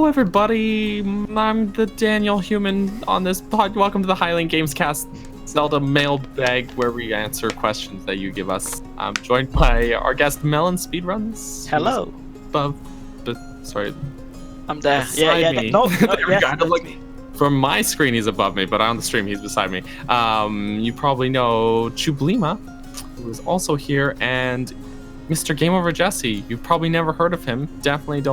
everybody. I'm the Daniel Human on this pod. Welcome to the Highland Gamescast Zelda Mailbag, where we answer questions that you give us. I'm joined by our guest Melon Speedruns. Hello. Sorry. I'm there. Beside me. No, There we yes, go. I had to that's look. me. From my screen, he's above me, but on the stream, he's beside me. You probably know Chublima, who is also here, and Mr. GameOverJesse. You've probably never heard of him. Definitely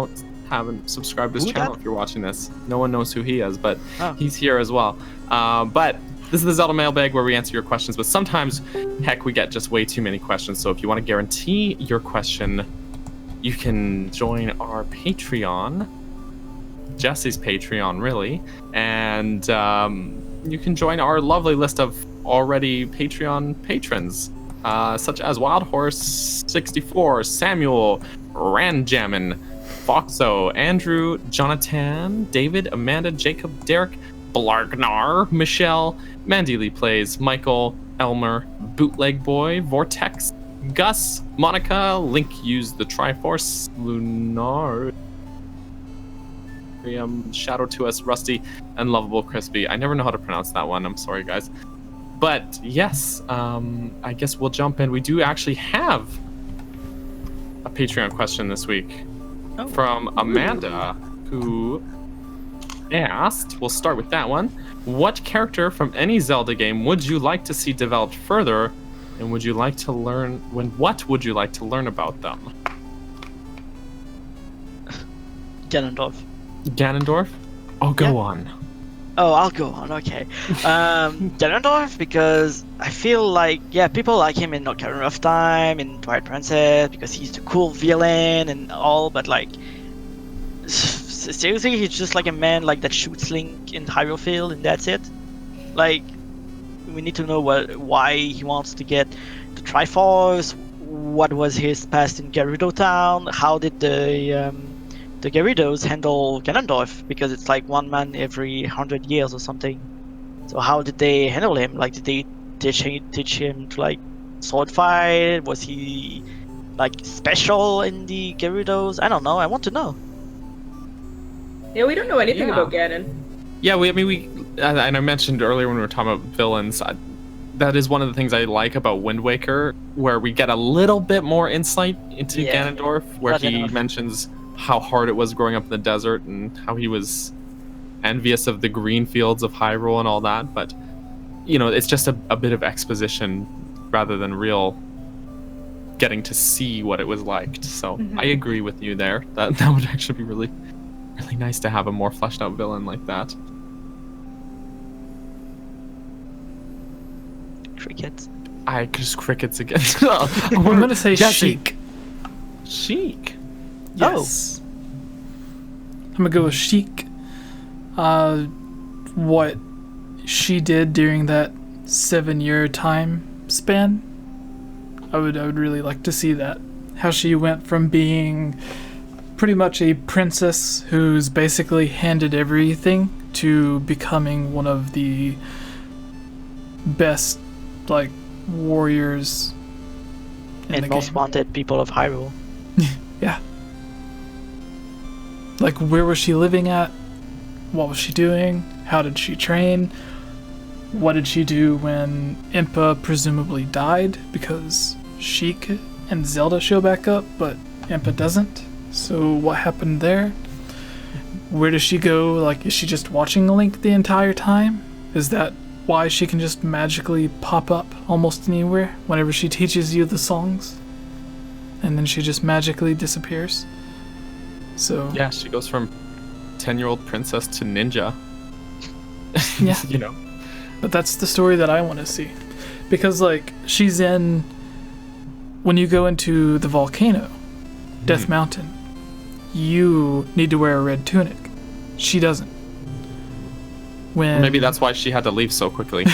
haven't subscribed to his channel if you're watching this. No one knows who he is, but he's here as well. But this is the Zelda Mailbag where we answer your questions, but sometimes, heck, we get just way too many questions. So if you want to guarantee your question, you can join our Patreon, Jesse's Patreon, really, and you can join our lovely list of already Patreon patrons, such as Wild Horse 64, Samuel, Ranjamin, Foxo, Andrew, Jonathan, David, Amanda, Jacob, Derek, Blargnar, Michelle, Mandili Plays, Michael, Elmer, Bootleg Boy, Vortex, Gus, Monica, Link Used the Triforce, Lunar, Shadow to Us, Rusty, and Lovable Crispy. I never know how to pronounce that one. I'm sorry, guys. But yes, I guess we'll jump in. We do actually have a Patreon question this week from Amanda, who asked, we'll start with that one. What character from any Zelda game would you like to see developed further, and would you like to learn what would you like to learn about them? Ganondorf? Oh, go on. Oh, I'll go on, okay. Ganondorf, because I feel like, people like him in Ocarina of Time, in Twilight Princess, because he's the cool villain and all, but like, seriously, he's just like a man like that shoots Link in Hyrule Field, and that's it. Like, we need to know why he wants to get the Triforce, what was his past in Gerudo Town, how did the Gerudos handle Ganondorf, because it's like one man every 100 years or something. So how did they handle him? Like, did they teach him to like sword fight? Was he like special in the Gerudos? I don't know. I want to know. Yeah, we don't know anything about Ganon. Yeah, we and I mentioned earlier when we were talking about villains, that is one of the things I like about Wind Waker, where we get a little bit more insight into Ganondorf, where he mentions how hard it was growing up in the desert and how he was envious of the green fields of Hyrule and all that. But, you know, it's just a bit of exposition rather than real getting to see what it was like. So I agree with you there. That would actually be really, really nice to have a more fleshed out villain like that. Crickets. Just crickets again. I'm going to say Sheik. Sheik? Yes. I'm gonna go with Sheik. What she did during that 7-year time span, I would really like to see that. How she went from being pretty much a princess who's basically handed everything to becoming one of the best, like, warriors and most wanted people of Hyrule. Yeah. Like, where was she living at? What was she doing? How did she train? What did she do when Impa presumably died? Because Sheik and Zelda show back up, but Impa doesn't. So what happened there? Where does she go? Like, is she just watching Link the entire time? Is that why she can just magically pop up almost anywhere whenever she teaches you the songs? And then she just magically disappears? So yeah, she goes from 10-year-old princess to ninja. Yeah. You know. But that's the story that I want to see. Because, like, she's in... When you go into the volcano, Death Mountain, you need to wear a red tunic. She doesn't. When... Maybe that's why she had to leave so quickly.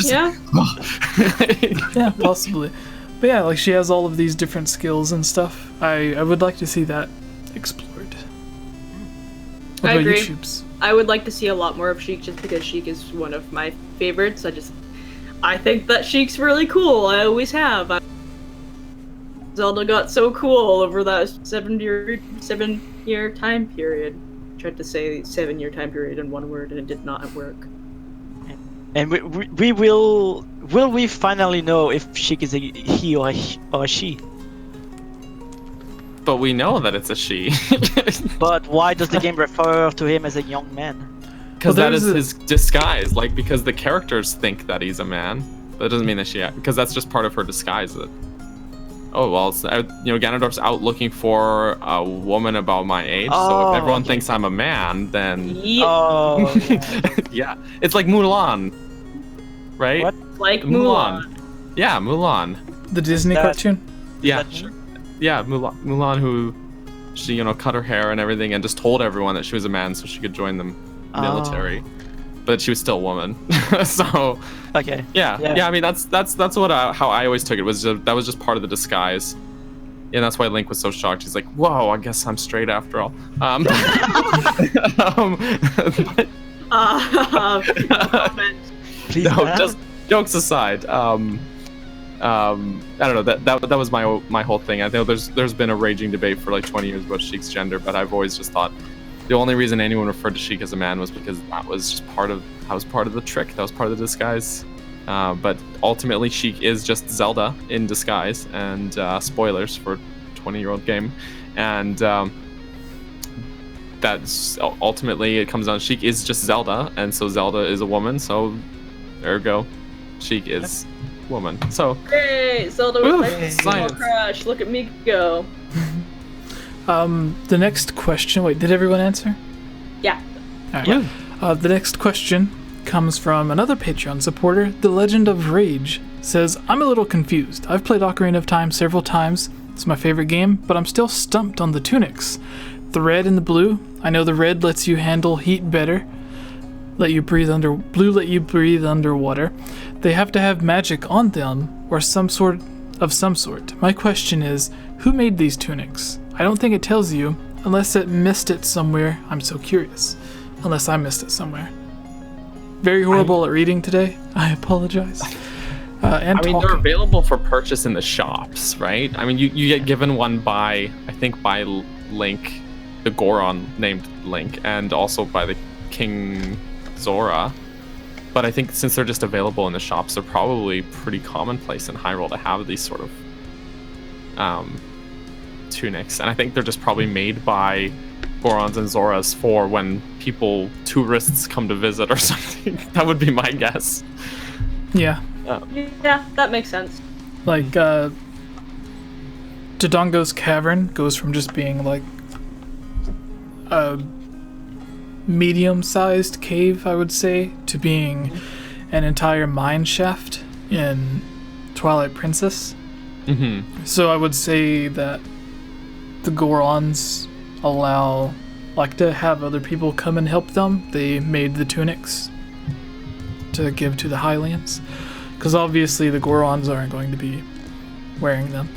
Yeah. Yeah, possibly. But yeah, like, she has all of these different skills and stuff. I would like to see that explored. What I about agree. you, Shoops? I would like to see a lot more of Sheik, just because Sheik is one of my favorites. I think that Sheik's really cool. I always have. Zelda got so cool over that 7-year time period. Tried to say 7-year time period in one word and it did not work. And we will we finally know if Sheik is a he or a she? But we know that it's a she. But why does the game refer to him as a young man? Because that is his disguise. Like, because the characters think that he's a man. That doesn't mean that because that's just part of her disguise. Oh, well, it's out, Ganondorf's out looking for a woman about my age. So if everyone thinks I'm a man, then yeah, it's like Mulan, right? What? Like Mulan. Yeah, Mulan. The Disney cartoon? Yeah, sure. Yeah, Mulan, who she cut her hair and everything, and just told everyone that she was a man so she could join the military, but she was still a woman. So okay. Yeah. I mean, that's what how I always took it. That was just part of the disguise, and that's why Link was so shocked. He's like, "Whoa, I guess I'm straight after all." Please, no, just jokes aside. I don't know, that was my whole thing. I know there's been a raging debate for like 20 years about Sheik's gender, but I've always just thought the only reason anyone referred to Sheik as a man was because that was just part of the trick. That was part of the disguise. But ultimately, Sheik is just Zelda in disguise, and spoilers for a 20-year-old game. And that's ultimately it comes down. Sheik is just Zelda, and so Zelda is a woman. So ergo, Sheik is woman. So hey, Zelda was my small crush. Look at me go. The next question. Wait, did everyone answer? Yeah. All right. Yeah. The next question comes from another Patreon supporter. The Legend of Rage says, "I'm a little confused. I've played Ocarina of Time several times. It's my favorite game, but I'm still stumped on the tunics. The red and the blue. I know the red lets you handle heat better. Blue let you breathe underwater. They have to have magic on them or some sort. My question is, who made these tunics? I don't think it tells you, unless it missed it somewhere. I'm so curious. Unless I missed it somewhere. Very horrible at reading today. I apologize. And I mean, they're available for purchase in the shops, right? I mean, you get given one by Link, the Goron named Link, and also by the King Zora. But I think since they're just available in the shops, they're probably pretty commonplace in Hyrule to have these sort of tunics. And I think they're just probably made by Gorons and Zoras for when tourists come to visit or something. That would be my guess. Yeah. Yeah, that makes sense. Like, Dodongo's Cavern goes from just being like a medium-sized cave, I would say, to being an entire mine shaft in Twilight Princess. Mm-hmm. So I would say that the Gorons like to have other people come and help them. They made the tunics to give to the Hylians, because obviously the Gorons aren't going to be wearing them.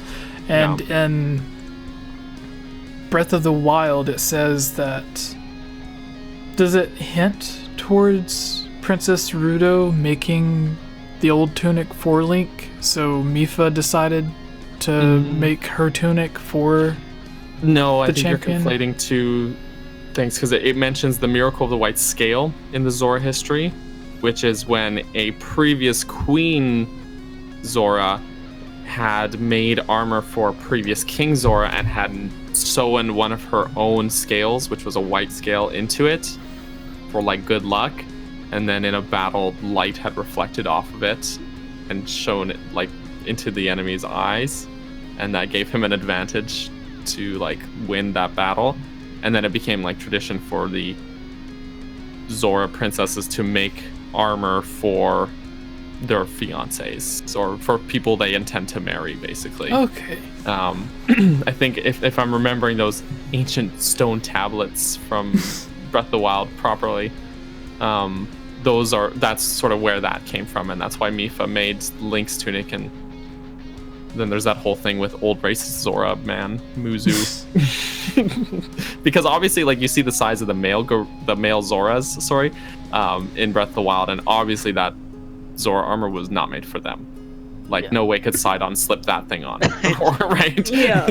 And in Breath of the Wild, it says that. Does it hint towards Princess Ruto making the old tunic for Link? So Mipha decided to make her tunic for No, I think champion? You're conflating two things, because it mentions the Miracle of the White Scale in the Zora history, which is when a previous Queen Zora had made armor for previous King Zora and had sewn one of her own scales, which was a white scale, into it for like good luck, and then in a battle light had reflected off of it and shown it like into the enemy's eyes, and that gave him an advantage to like win that battle. And then it became like tradition for the Zora princesses to make armor for their fiancés or for people they intend to marry, basically. Okay. I think if I'm remembering those ancient stone tablets from Breath of the Wild properly, that's sort of where that came from, and that's why Mipha made Link's tunic. And then there's that whole thing with old racist Zora man Muzu, because obviously, like, you see the size of the male Zoras, in Breath of the Wild, and obviously that Zora armor was not made for them. Like no way could Sidon slip that thing on, right? Yeah.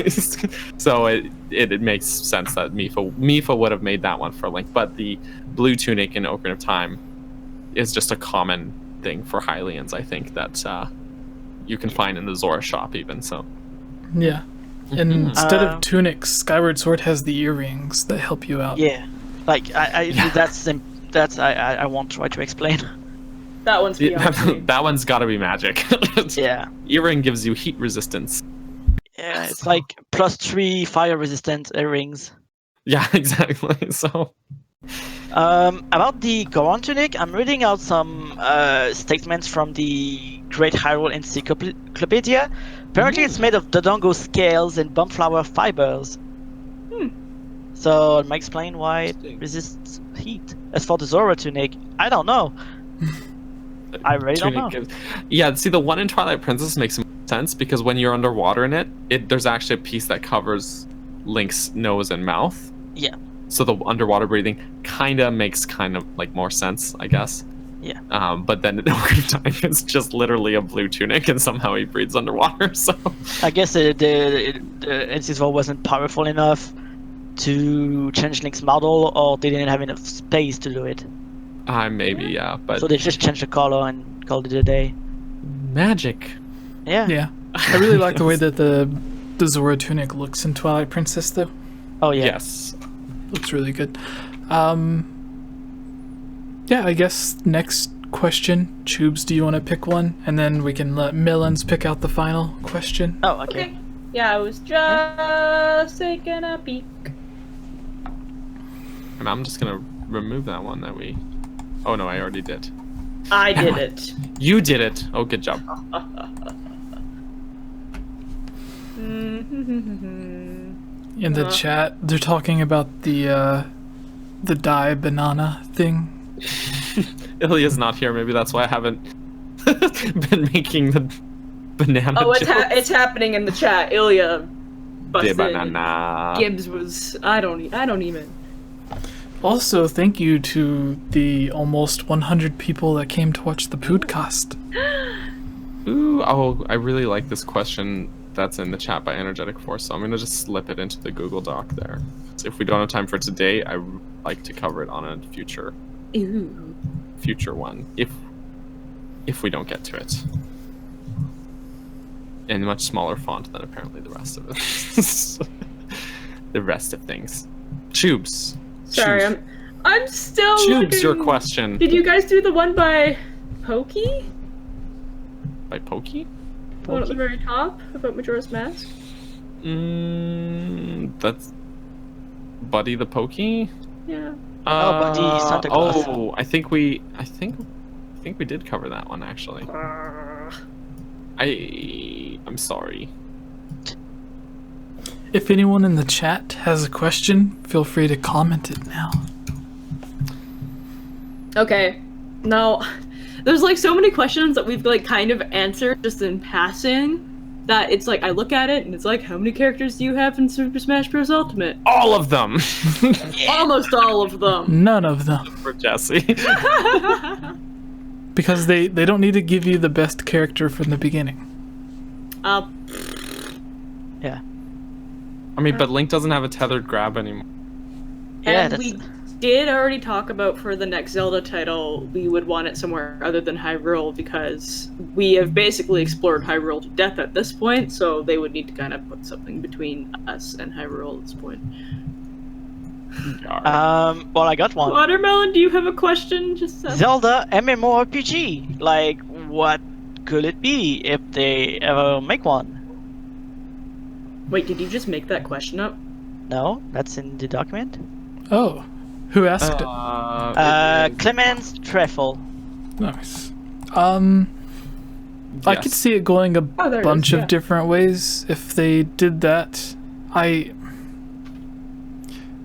So it makes sense that Mipha would have made that one for Link, but the blue tunic in Ocarina of Time is just a common thing for Hylians, I think, that you can find in the Zora shop even. So Yeah. And instead of tunics, Skyward Sword has the earrings that help you out. Yeah, like I won't try to explain. That one's beyond me. that one's got to be magic. Yeah. Earring gives you heat resistance. Yeah, it's like +3 fire resistant earrings. Yeah, exactly. So About the Goron tunic, I'm reading out some statements from the Great Hyrule Encyclopedia. Apparently, it's made of Dodongo scales and bumflower fibers. So it might explain why it resists heat. As for the Zora tunic, I don't know. I really don't know. Yeah, see, the one in Twilight Princess makes sense because when you're underwater in it, there's actually a piece that covers Link's nose and mouth. Yeah. So the underwater breathing kind of makes like more sense, I guess. Yeah. But then in Ocarina of Time, it's just literally a blue tunic, and somehow he breathes underwater. So I guess the N64 wasn't powerful enough to change Link's model, or they didn't have enough space to do it. Maybe, yeah. But So they just changed the color and called it a day. magic. Yeah. Yeah. I really like the way that the Zora tunic looks in Twilight Princess, though. Oh yeah. Yes. Looks really good. Yeah, I guess next question. Tubes, do you want to pick one? And then we can let Millens pick out the final question. Oh, okay. Okay. Yeah, I was just taking a peek. And I'm just gonna remove that one that we. Oh no, I already did. I did it. You did it. Oh, good job. In the chat, they're talking about the dye banana thing. Ilya's not here. Maybe that's why I haven't been making the banana. Oh, jokes. it's happening in the chat. Ilya The busted. banana. Gibbs was. I don't even. Also, thank you to the almost 100 people that came to watch the podcast. Ooh, oh, I really like this question that's in the chat by Energetic Force, so I'm gonna just slip it into the Google Doc there. So if we don't have time for it today, I would like to cover it on a future one, if we don't get to it. In much smaller font than apparently the rest of it. The rest of things. Tubes. Sorry, Tubes. I'm still. Tubes, your looking- question. Did you guys do the one by Pokey? By Pokey? The one at the very top about Majora's Mask? That's Buddy the Pokey? Yeah. Buddy Santa Claus. Oh, I think we did cover that one actually. I'm sorry. If anyone in the chat has a question, feel free to comment it now. Okay. No. There's like so many questions that we've like kind of answered just in passing that it's like I look at it and it's like, how many characters do you have in Super Smash Bros. Ultimate? All of them. Almost all of them. None of them. For Jesse. Because they don't need to give you the best character from the beginning. Yeah. I mean, but Link doesn't have a tethered grab anymore. Yeah, And that's we did already talk about for the next Zelda title, we would want it somewhere other than Hyrule because we have basically explored Hyrule to death at this point, so they would need to kind of put something between us and Hyrule at this point. well, I got one. Watermelon, do you have a question? Just Zelda MMORPG. Like, what could it be if they ever make one? Wait, did you just make that question up? No, that's in the document. Oh, who asked it? Clemens Treffel. Nice. I could see it going a there it bunch is, of yeah. different ways if they did that.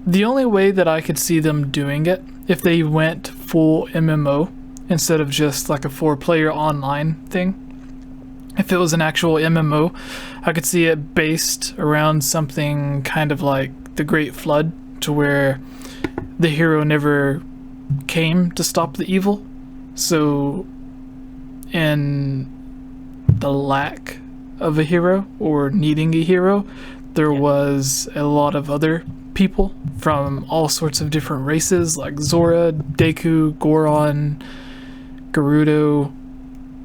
The only way that I could see them doing it, if they went full MMO instead of just like a 4-player online thing, if it was an actual MMO, I could see it based around something kind of like the Great Flood, to where the hero never came to stop the evil. So in the lack of a hero or needing a hero, there was a lot of other people from all sorts of different races like Zora, Deku, Goron, Gerudo,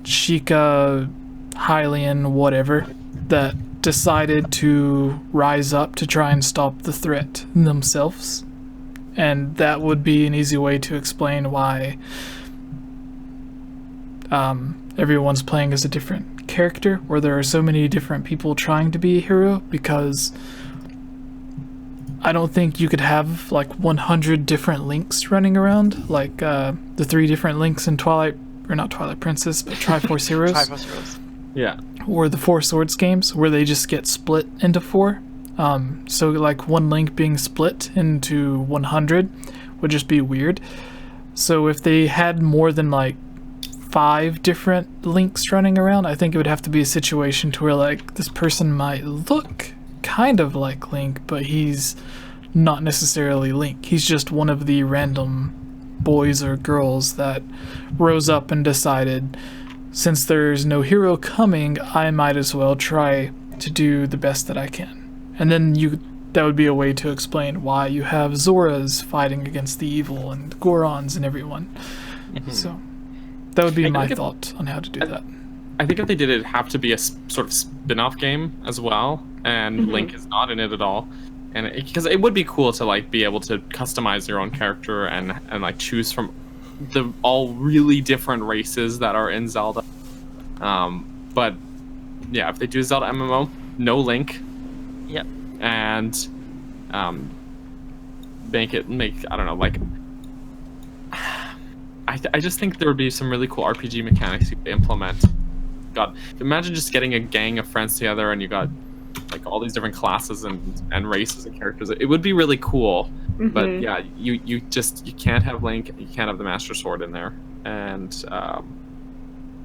Sheikah, Hylian, whatever, that decided to rise up to try and stop the threat themselves. And that would be an easy way to explain why everyone's playing as a different character, where there are so many different people trying to be a hero, because I don't think you could have like 100 different Links running around, like the 3 different Links in Twilight, or not Twilight Princess, but Triforce Heroes. Triforce Heroes. Yeah. Or the 4 Swords games, where they just get split into 4. So like one Link being split into 100 would just be weird. So if they had more than like 5 different Links running around, I think it would have to be a situation to where like this person might look kind of like Link, but he's not necessarily Link. He's just one of the random boys or girls that rose up and decided, since there's no hero coming, I might as well try to do the best that I can. And then that would be a way to explain why you have Zoras fighting against the evil and Gorons and everyone. Mm-hmm. So that would be my thought on how to do that. I think if they did it, it'd have to be a sort of spin-off game as well, and Link is not in it at all. And because it would be cool to like be able to customize your own character and like choose from the all really different races that are in Zelda. But yeah, if they do Zelda MMO, no Link. Yep. And make I don't know, like I just think there would be some really cool RPG mechanics you could implement. God, imagine just getting a gang of friends together and you got like all these different classes and races and characters. It would be really cool. But yeah, you can't have Link, you can't have the Master Sword in there, and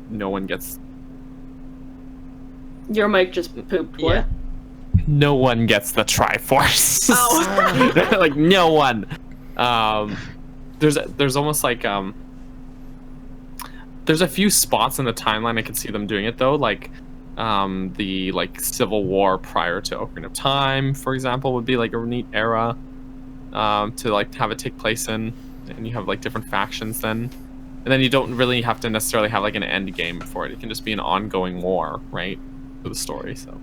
no one gets. Your mic just pooped. What? Yeah. No one gets the Triforce. Oh. Like no one. There's almost like there's a few spots in the timeline I could see them doing it though, like the like Civil War prior to Ocarina of Time, for example, would be like a neat era to like have it take place in, and you have like different factions then, and then you don't really have to necessarily have like an end game for it. It can just be an ongoing war, right, for the story. So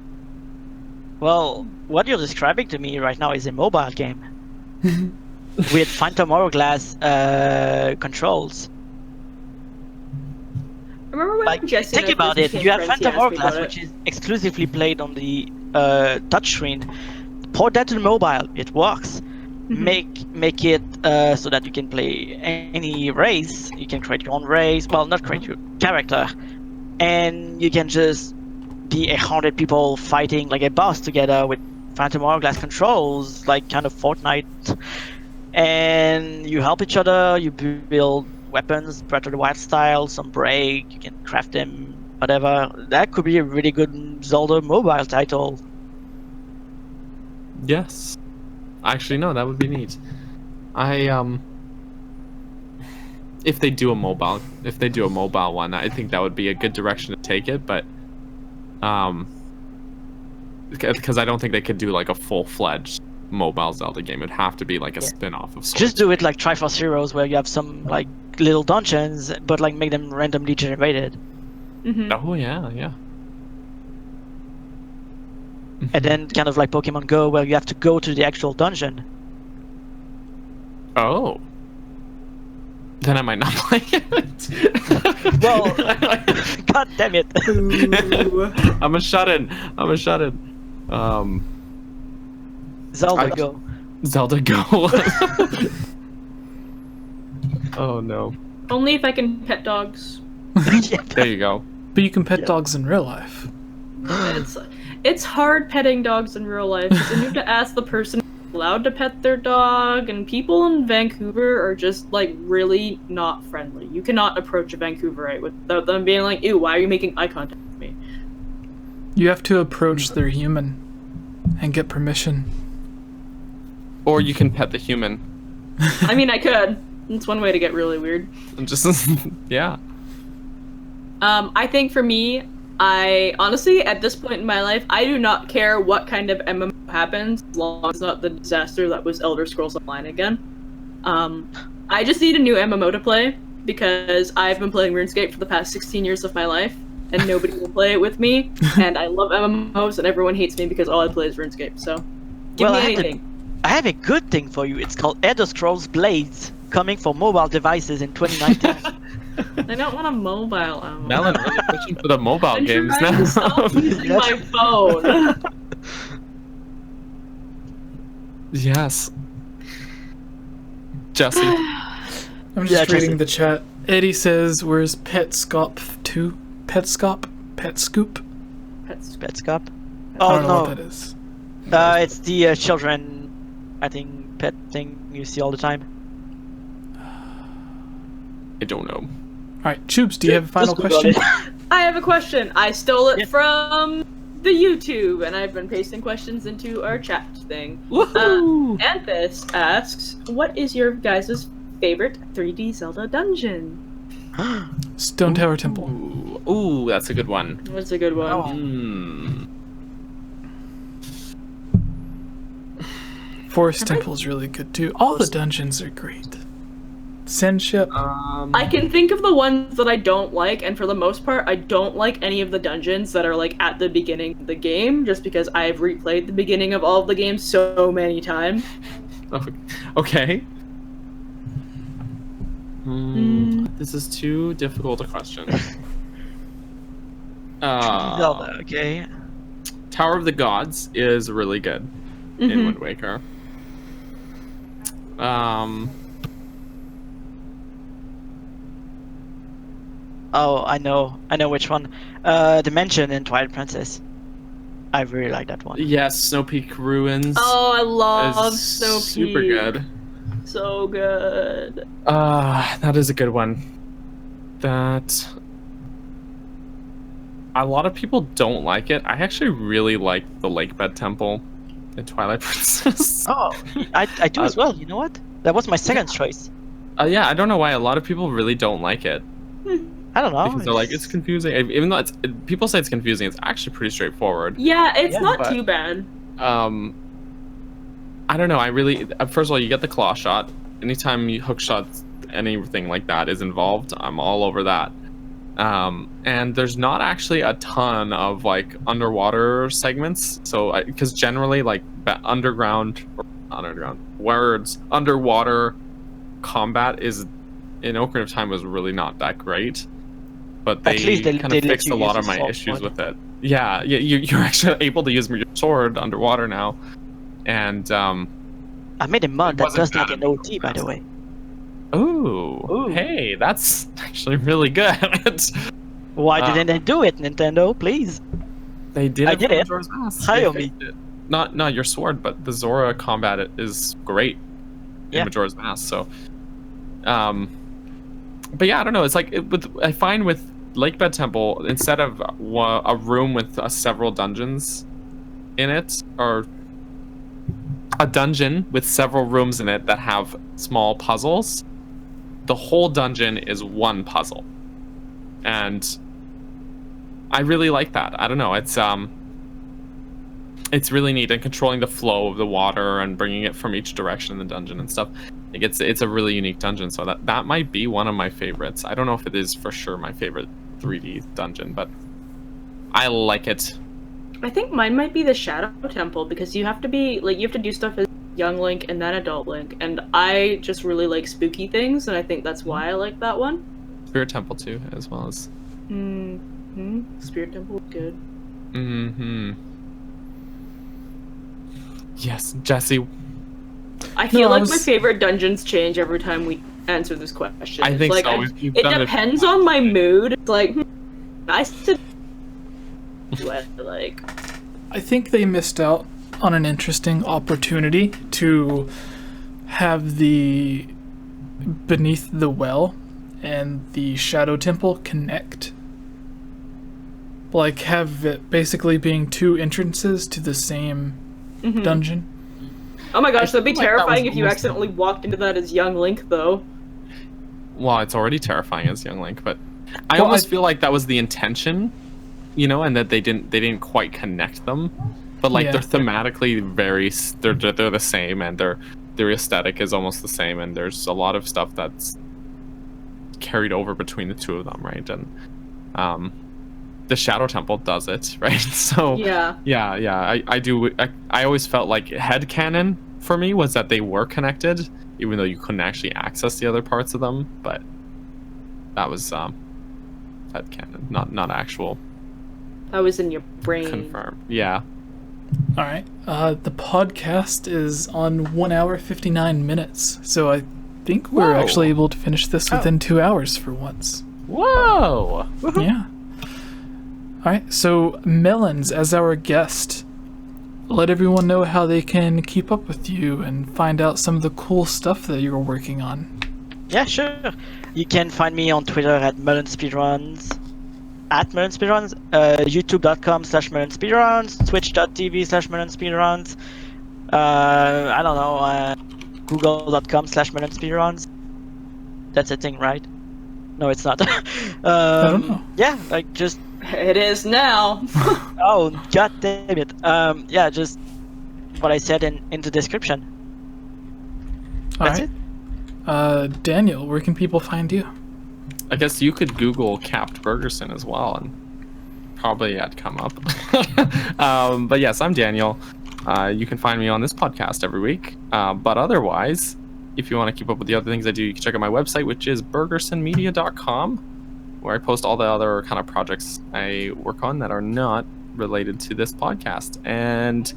Well, what you're describing to me right now is a mobile game with Phantom Hourglass controls. Remember when Like, Jesse think and I about first it. became You have friends, he Phantom asked me Hourglass, about which is exclusively played on the touchscreen. Port that to the mobile. It works. Make it so that you can play any race. You can create your own race. Well, not create your character, and you can just be 100 people fighting like a boss together with Phantom Hourglass controls, like kind of Fortnite. And you help each other. You build weapons, Breath of the Wild style, some break. You can craft them, whatever. That could be a really good Zelda mobile title. yes, actually no, that would be neat. If they do a mobile one, I think that would be a good direction to take it, but because I don't think they could do like a full-fledged mobile Zelda game. It'd have to be like a spin-off of sorts. Just do it like Triforce Heroes, where you have some like little dungeons, but like make them randomly generated. Oh yeah. And then kind of like Pokemon Go, where you have to go to the actual dungeon. Oh. Then I might not play it. Well, god damn it. I'm a shut-in. Zelda Go. Zelda Go. Oh no. Only if I can pet dogs. There you go. But you can pet dogs in real life. It's hard petting dogs in real life, because you have to ask the person allowed to pet their dog, and people in Vancouver are just like really not friendly. You cannot approach a Vancouverite without them being like, ew, why are you making eye contact with me? You have to approach their human and get permission. Or you can pet the human. I mean, I could. It's one way to get really weird. Just yeah. I think for me, I honestly, at this point in my life, I do not care what kind of MMO happens, as long as it's not the disaster that was Elder Scrolls Online again. I just need a new MMO to play, because I've been playing RuneScape for the past 16 years of my life, and nobody will play it with me, and I love MMOs, and everyone hates me because all I play is RuneScape, so give me anything. I have a good thing for you. It's called Elder Scrolls Blades, coming for mobile devices in 2019. I don't want a mobile MMO. Melon really pushing for the mobile I'm games trying now. to stop using my phone. Yes. Jesse. I'm just reading the chat. Eddie says, "Where's Petscop 2? Petscop? Petscoop? Petscop? I Oh don't know no, what that is." it's the children, I think, pet thing you see all the time. I don't know. Alright, Choobs, do you have a final question? I have a question. I stole it from the YouTube, and I've been pasting questions into our chat thing. Woohoo! Anthus asks, what is your guys' favorite 3D Zelda dungeon? Stone Tower Temple. Ooh, that's a good one. What's a good one? Hmm. Forest Temple is really good too. All the dungeons are great. Send ship. I can think of the ones that I don't like, and for the most part, I don't like any of the dungeons that are like at the beginning of the game, just because I've replayed the beginning of all of the games so many times. Okay. This is too difficult a question. Zelda, okay. Tower of the Gods is really good in Wind Waker. Oh, I know which one. Dimension in Twilight Princess. I really like that one. Yes, Snow Peak Ruins. Oh, I love is Snow Peak. super good. So good. That is a good one. That a lot of people don't like it. I actually really like the Lakebed Temple in Twilight Princess. Oh, I do as well. You know what? That was my second choice. Yeah, I don't know why a lot of people really don't like it. I don't know. Because they're like, it's confusing. Even though people say it's confusing, it's actually pretty straightforward. Yeah, it's not too bad. I don't know. I really, first of all, you get the claw shot. Anytime you hook shots, anything like that is involved, I'm all over that. And there's not actually a ton of like underwater segments. So, because generally, like underwater combat is in Ocarina of Time was really not that great. But they kind of fixed a lot of my issues with it. Yeah, you're actually able to use your sword underwater now. And I made a mod that does that in OT, by the way. Ooh, hey, that's actually really good. Why didn't they do it, Nintendo? Please. They did. I did it. Hire me. Not your sword, but the Zora combat is great in Majora's Mask. So, but yeah, I don't know. It's like I find with Lakebed Temple, instead of a room with several dungeons in it, or a dungeon with several rooms in it that have small puzzles, the whole dungeon is one puzzle, and I really like that. I don't know. It's really neat, and controlling the flow of the water and bringing it from each direction in the dungeon and stuff. Like it's a really unique dungeon, so that might be one of my favorites. I don't know if it is for sure my favorite 3D dungeon, but I like it. I think mine might be the Shadow Temple, because you have to do stuff as young Link and then adult Link, and I just really like spooky things, and I think that's why I like that one. Spirit Temple too, as well as. Spirit Temple is good. Yes, Jesse. I feel like my favorite dungeons change every time we answer this question. I think like, so. It depends on my mood. It's like, I think they missed out on an interesting opportunity to have the Beneath the Well and the Shadow Temple connect. Like, have it basically being two entrances to the same dungeon. Oh my gosh, that'd be terrifying if you accidentally walked into that as young Link, though. Well, it's already terrifying as young Link, but I almost feel like that was the intention and that they didn't quite connect them, but like they're thematically they're the same, and their aesthetic is almost the same, and there's a lot of stuff that's carried over between the two of them, right? And the Shadow Temple does it, right? So I always felt like headcanon for me was that they were connected, even though you couldn't actually access the other parts of them, but that was headcanon, not actual. That was in your brain. Confirmed. Yeah. All right. The podcast is on 1 hour 59 minutes, so I think we're actually able to finish this within 2 hours for once. Whoa! Yeah. All right. So Melons, as our guest, let everyone know how they can keep up with you and find out some of the cool stuff that you're working on. Yeah, sure. You can find me on Twitter at MelonSpeedruns, youtube.com/MelonSpeedruns, twitch.tv/MelonSpeedruns, I don't know, google.com/MelonSpeedruns. That's a thing, right? No, it's not. I don't know. Yeah, like just... It is now. Oh, god damn it. Yeah, just what I said in the description. That's it. Daniel, where can people find you? I guess you could Google Capt Bergerson as well, and probably I'd come up. But yes, I'm Daniel. You can find me on this podcast every week. But otherwise, if you want to keep up with the other things I do, you can check out my website, which is bergersonmedia.com, where I post all the other kind of projects I work on that are not related to this podcast. And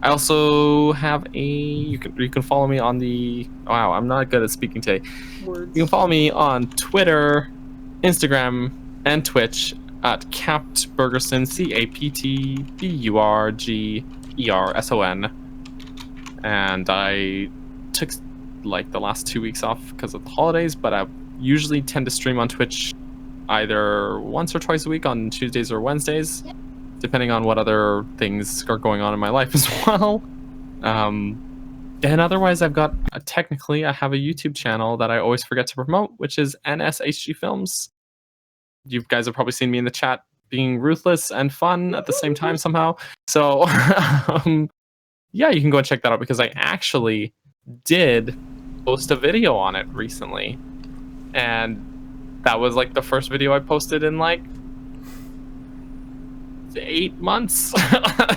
I also have you can follow me on the... Wow, I'm not good at speaking today. Words. You can follow me on Twitter, Instagram, and Twitch at Capt Bergerson, CaptBurgerson. And I took like the last 2 weeks off because of the holidays, but I usually tend to stream on Twitch either once or twice a week on Tuesdays or Wednesdays, depending on what other things are going on in my life as well. And otherwise, I've got technically I have a YouTube channel that I always forget to promote, which is NSHG Films. You guys have probably seen me in the chat being ruthless and fun at the same time somehow. So yeah, you can go and check that out, because I actually did post a video on it recently, and that was like the first video I posted in like 8 months.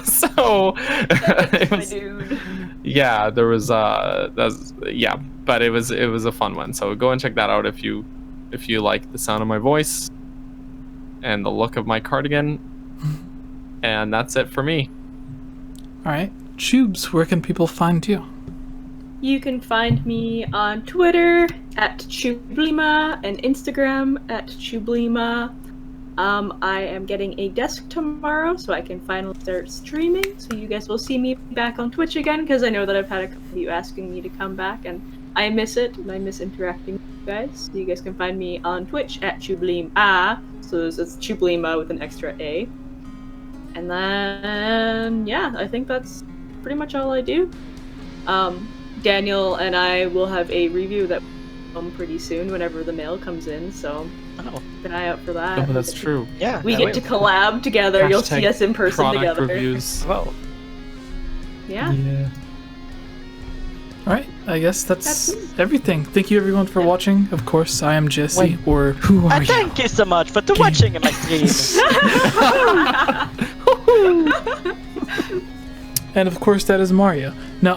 So it was, dude. yeah, there was but it was a fun one. So go and check that out if you like the sound of my voice and the look of my cardigan. And that's it for me. All right. Tubes, where can people find you? You can find me on Twitter at Chublima and Instagram at Chublima. I am getting a desk tomorrow, so I can finally start streaming. So you guys will see me back on Twitch again, because I know that I've had a couple of you asking me to come back, and I miss it, and I miss interacting with you guys. So you guys can find me on Twitch at Chublima. So it's Chublima with an extra A. And then, yeah, I think that's pretty much all I do. Daniel and I will have a review that will come pretty soon whenever the mail comes in, so keep an eye out for that. Oh, that's true. Yeah. We get to collab together. You'll see us in person product together. Reviews. Well, Yeah. All right. I guess that's everything. Thank you, everyone, for watching. Of course, I am Jesse, or who are you? thank you so much for watching my stream. And of course, that is Mario. Now,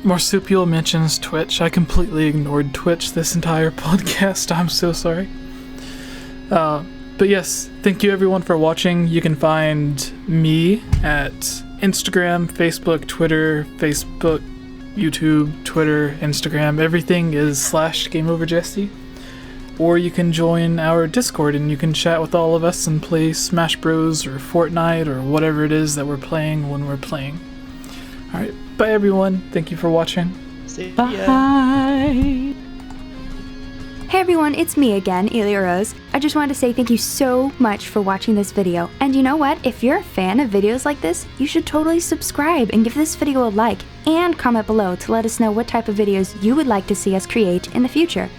Marsupial mentions Twitch. I completely ignored Twitch this entire podcast. I'm so sorry. But yes, thank you everyone for watching. You can find me at Instagram, Facebook, Twitter, YouTube, Twitter, Instagram. Everything is /GameOverJesse. Or you can join our Discord and you can chat with all of us and play Smash Bros. Or Fortnite or whatever it is that we're playing when we're playing. Alright, bye everyone. Thank you for watching. See ya. Bye. Hey everyone, it's me again, Elia Rose. I just wanted to say thank you so much for watching this video. And you know what? If you're a fan of videos like this, you should totally subscribe and give this video a like and comment below to let us know what type of videos you would like to see us create in the future.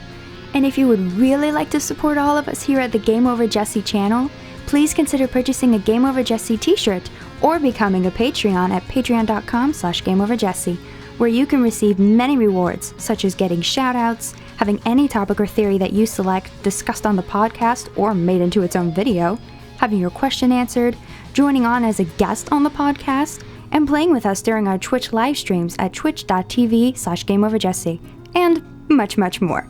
And if you would really like to support all of us here at the GameOverJesse channel, please consider purchasing a GameOverJesse t-shirt or becoming a Patreon at patreon.com/GameOverJesse, where you can receive many rewards, such as getting shoutouts, having any topic or theory that you select discussed on the podcast or made into its own video, having your question answered, joining on as a guest on the podcast, and playing with us during our Twitch live streams at twitch.tv/GameOverJesse, and much, much more.